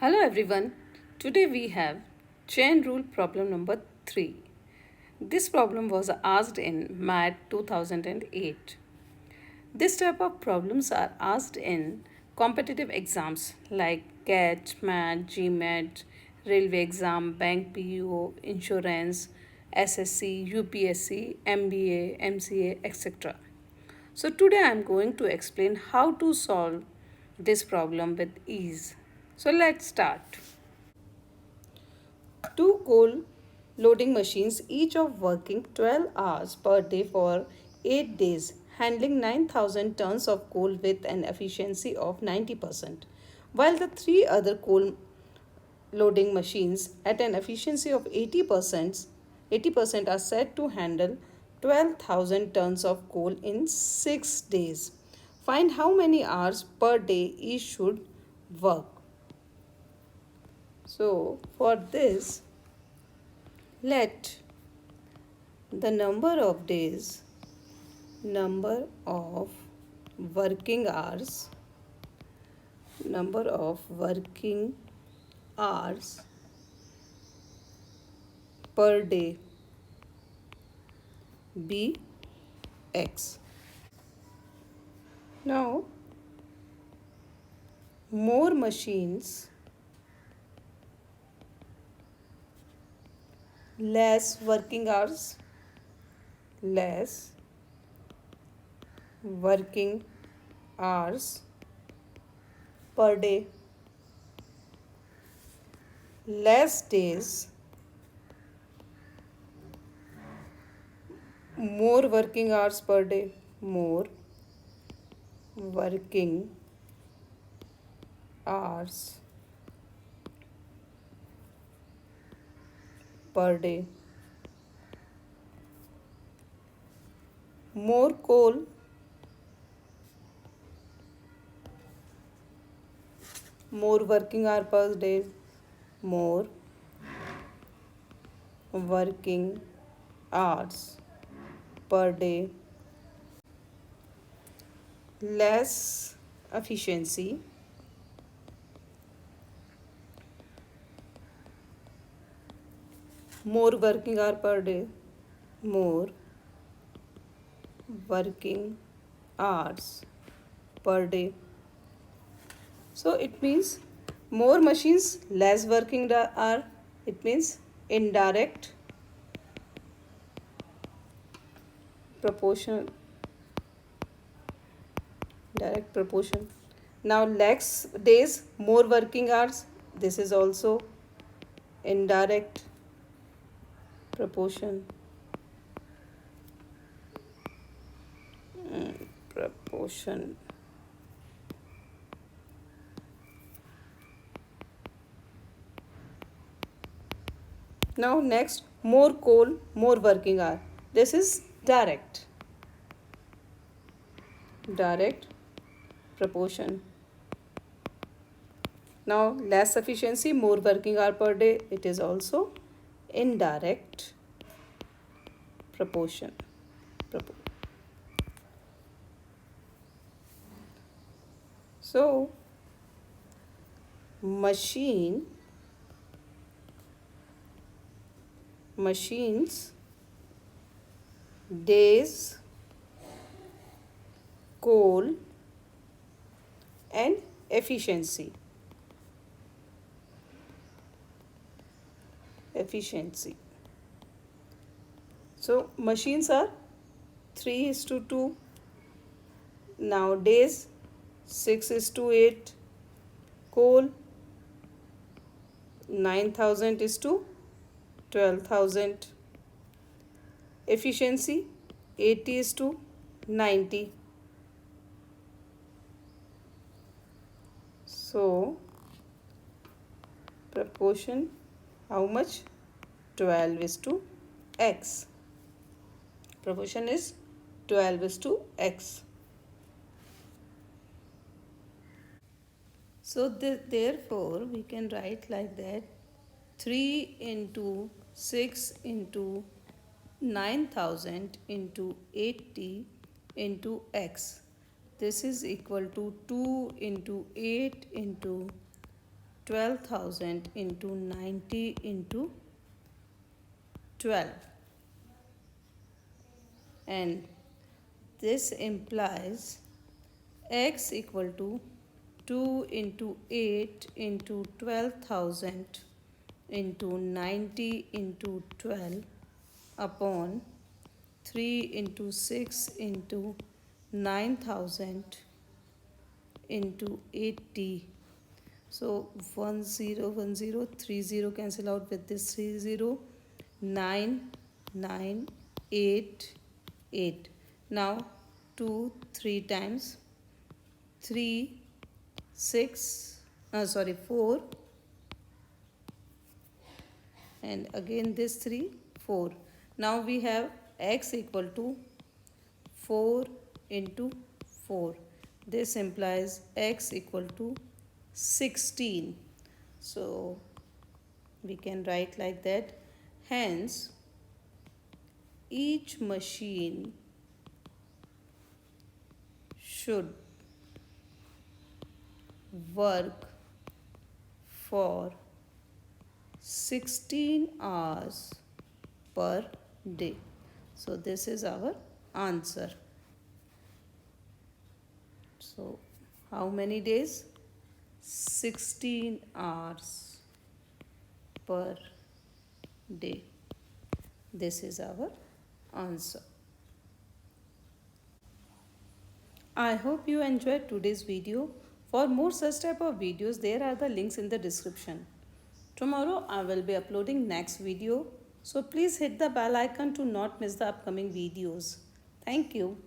Hello everyone. Today we have chain rule problem number 3. This problem was asked in MAT 2008. This type of problems are asked in competitive exams like CAT, MAT, GMAT, railway exam, bank PO, insurance, SSC, UPSC, MBA, MCA, etc. So today I am going to explain how to solve this problem with ease. So let's start. Two coal loading machines, each of working 12 hours per day for 8 days, handling 9,000 tons of coal with an efficiency of 90%, while the three other coal loading machines at an efficiency of 80% are said to handle 12,000 tons of coal in 6 days. Find how many hours per day each should work. So, for this, let the number of working hours, number of working hours per day be X. Now, more machines, less working hours, less working hours per day, less days, more working hours per day, more working hours per day, more coal, more working hour per day, more working hours per day, less efficiency, more working hour per day, more working hours per day. So it means more machines, less working hour. It means indirect proportion, direct proportion. Now less days, more working hours. This is also indirect proportion. Proportion. Now next, more coal, more working hour. This is direct. Direct proportion. Now less efficiency, more working hour per day. It is also indirect proportion. So machines, days, coal and efficiency. So machines are 3:2. Nowadays 6:8. Coal 9,000:12,000. Efficiency 80:90. So proportion how much? 12:x. Proportion is 12:x. So therefore we can write like that 3 into 6 into 9,000 into 80 into x. This is equal to 2 into 8 into 12,000 into 90 into 12, and this implies x equal to 2 into 8 into 12,000 into 90 into 12 upon 3 into 6 into 9,000 into 80. So 1 0 1 0 3 0 cancel out with this 3 0, 9 9 8 8. Now 2 3 times 3 6 4, and again this 3 4. Now we have x equal to 4 into 4. This implies x equal to 16. So we can write like that. Hence, each machine should work for 16 hours per day. So this is our answer. So how many days? 16 hours per day. This is our answer. I hope you enjoyed today's video. For more such type of videos, there are the links in the description. Tomorrow I will be uploading next video. So please hit the bell icon to not miss the upcoming videos. Thank you.